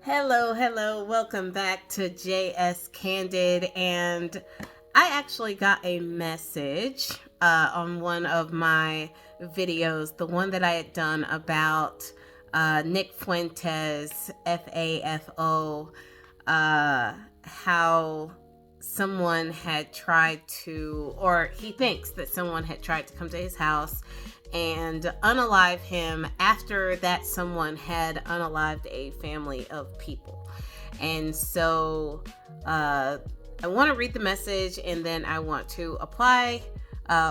Hello. Welcome back to JS Candid. And I actually got a message on one of my videos, the one that I had done about Nick Fuentes, FAFO, how someone had tried to, or he thinks that someone had tried to come to his house and unalive him after that someone had unalived a family of people. And so I want to read the message, and then I want to apply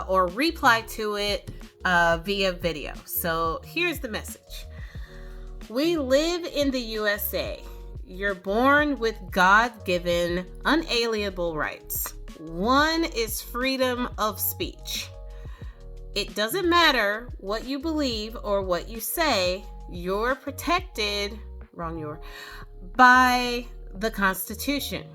or reply to it via video. So here's the message. We live in the USA. You're born with God-given, unalienable rights. One is freedom of speech. It doesn't matter what you believe or what you say, you're protected, by the Constitution.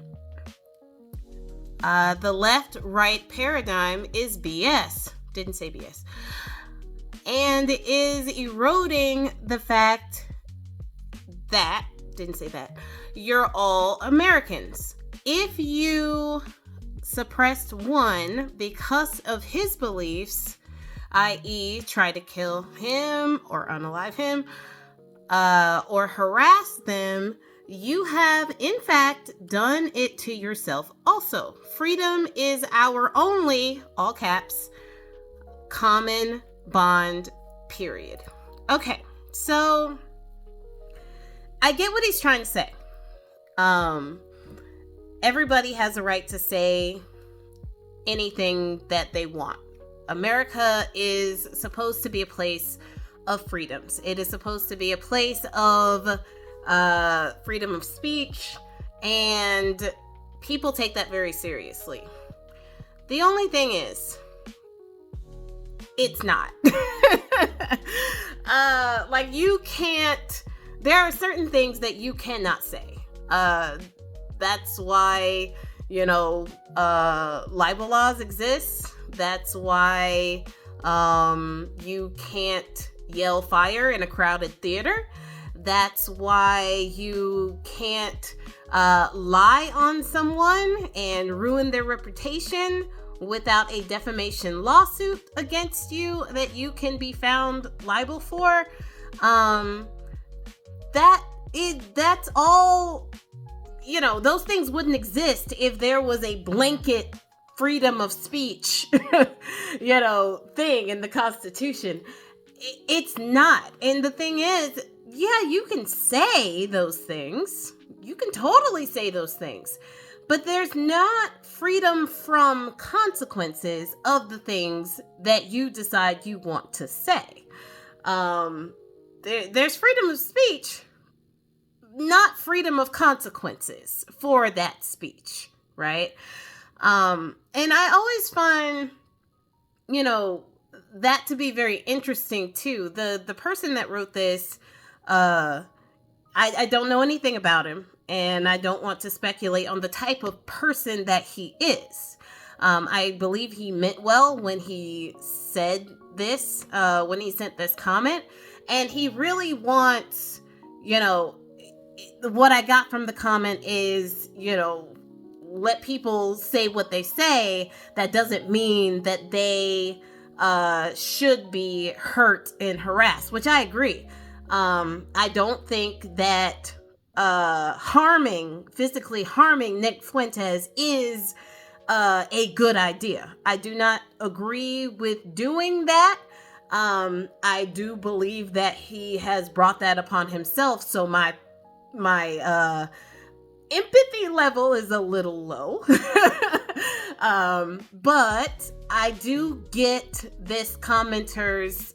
The left-right paradigm is BS. Didn't say BS. And is eroding the fact that, didn't say that, you're all Americans. If you suppressed one because of his beliefs, i.e. try to kill him or unalive him, or harass them, you have in fact done it to yourself also. Freedom is our only, all caps, common bond, period. Okay, so I get what he's trying to say. Everybody has a right to say anything that they want. America is supposed to be a place of freedoms. It is supposed to be a place of freedom of speech, and people take that very seriously. The only thing is, it's not. You can't, there are certain things that you cannot say. That's why, libel laws exist. That's why you can't yell fire in a crowded theater. That's why you can't lie on someone and ruin their reputation without a defamation lawsuit against you that you can be found liable for. That's all, those things wouldn't exist if there was a blanket freedom of speech, thing in the Constitution. It's not. And the thing is, yeah, you can say those things. You can totally say those things. But there's not freedom from consequences of the things that you decide you want to say. There's freedom of speech, not freedom of consequences for that speech, right? And I always find, that to be very interesting too. The person that wrote this, I don't know anything about him, and I don't want to speculate on the type of person that he is. I believe he meant well when he said this, when he sent this comment, and he really wants, what I got from the comment is, let people say what they say. That doesn't mean that they should be hurt and harassed, which I agree. I don't think that physically harming Nick Fuentes is a good idea. I do not agree with doing that. I do believe that he has brought that upon himself, so my empathy level is a little low. But I do get this commenter's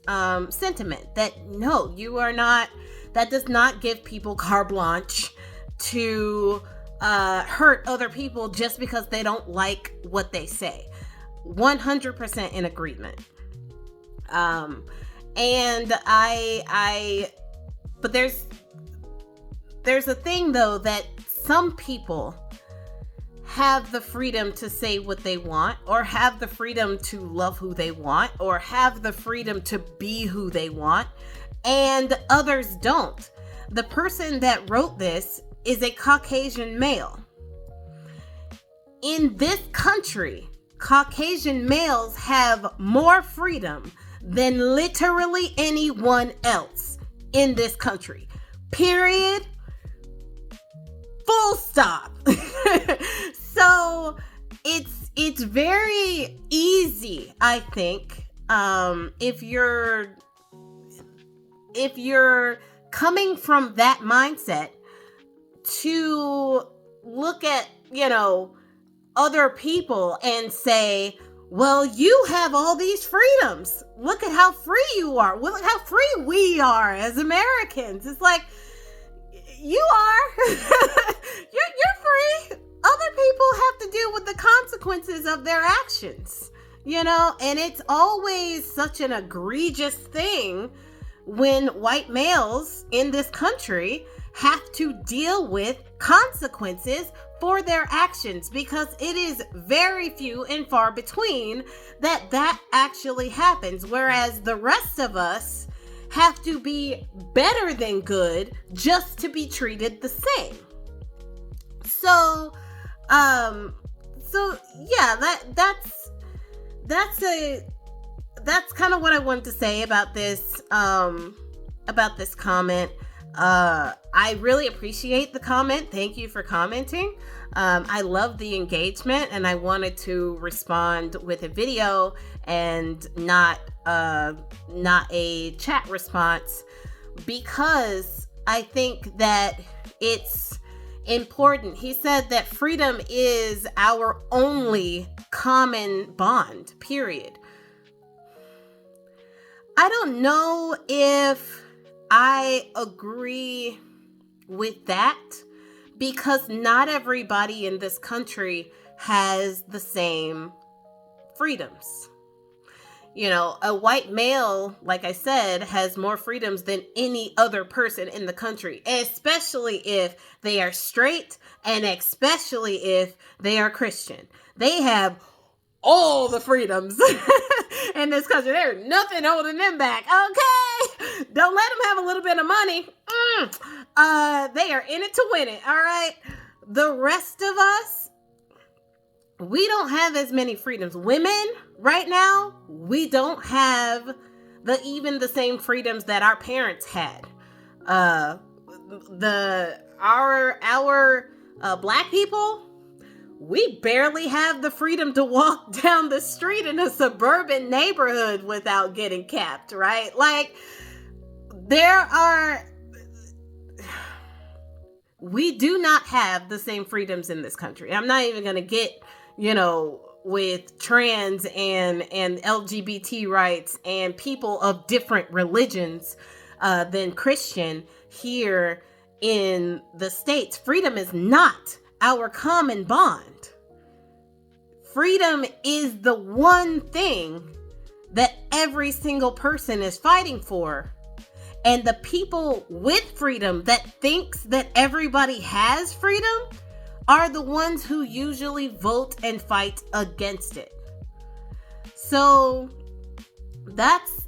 sentiment that no, you are not, that does not give people carte blanche to hurt other people just because they don't like what they say. 100% in agreement. But there's a thing though that some people have the freedom to say what they want, or have the freedom to love who they want, or have the freedom to be who they want, and others don't. The person that wrote this is a Caucasian male. In this country, Caucasian males have more freedom than literally anyone else in this country. Period. Full stop. So it's very easy, I think, if you're coming from that mindset, to look at, other people and say, well, you have all these freedoms. Look at how free you are. Look how free we are as Americans. It's like, you are. you're free. Other people have to deal with the consequences of their actions, and it's always such an egregious thing when white males in this country have to deal with consequences for their actions, because it is very few and far between that actually happens, whereas the rest of us have to be better than good just to be treated the same. So yeah, that's kind of what I wanted to say about this comment. I really appreciate the comment. Thank you for commenting. I love the engagement, and I wanted to respond with a video and not a chat response, because I think that it's important. He said that freedom is our only common bond, period. I don't know if I agree with that, because not everybody in this country has the same freedoms. A white male, like I said, has more freedoms than any other person in the country, especially if they are straight and especially if they are Christian. They have all the freedoms in this country. There's nothing holding them back. Okay, don't let them have a little bit of money. They are in it to win it. All right. The rest of us, we don't have as many freedoms. Women right now, we don't have even the same freedoms that our parents had. Our Black people, we barely have the freedom to walk down the street in a suburban neighborhood without getting capped, right? Like, we do not have the same freedoms in this country. I'm not even going to get, with trans and LGBT rights and people of different religions than Christian here in the States. Freedom is not our common bond. Freedom is the one thing that every single person is fighting for. And the people with freedom that thinks that everybody has freedom are the ones who usually vote and fight against it. So that's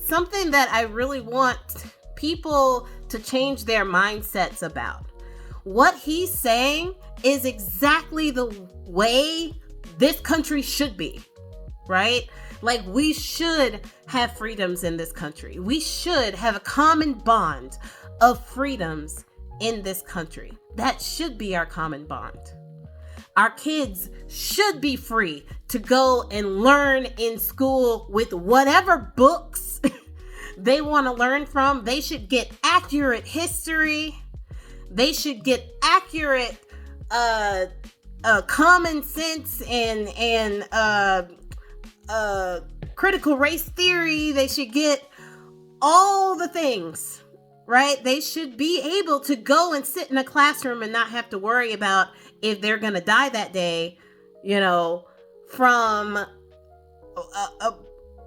something that I really want people to change their mindsets about. What he's saying is exactly the way this country should be, right? Like, we should have freedoms in this country. We should have a common bond of freedoms in this country. That should be our common bond. Our kids should be free to go and learn in school with whatever books they want to learn from. They should get accurate history. They should get accurate common sense and critical race theory. They should get all the things, right? They should be able to go and sit in a classroom and not have to worry about if they're going to die that day, from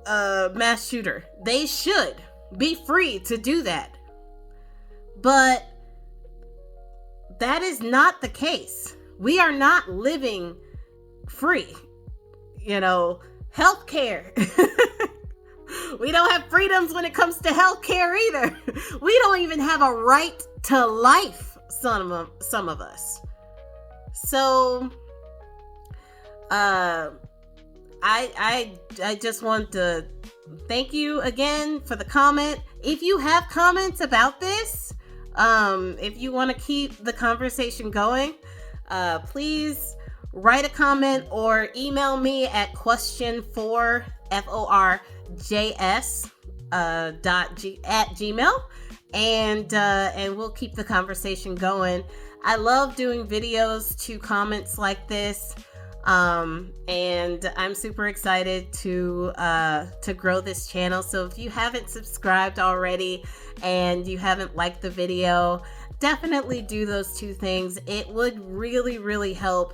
a mass shooter. They should be free to do that. But that is not the case. We are not living free. Healthcare. We don't have freedoms when it comes to healthcare either. We don't even have a right to life some of us. So I just want to thank you again for the comment. If you have comments about this, if you want to keep the conversation going, please write a comment or email me at question4 FORJS at gmail, and we'll keep the conversation going. I love doing videos to comments like this. And I'm super excited to grow this channel. So if you haven't subscribed already and you haven't liked the video, definitely do those two things. It would really, really help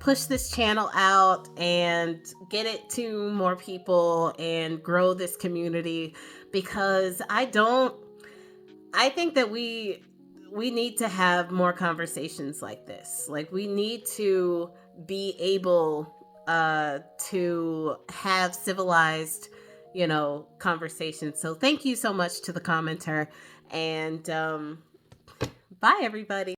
push this channel out and get it to more people and grow this community, because I think that we need to have more conversations like this. Like, we need to be able to have civilized, conversations. So thank you so much to the commenter, and bye everybody.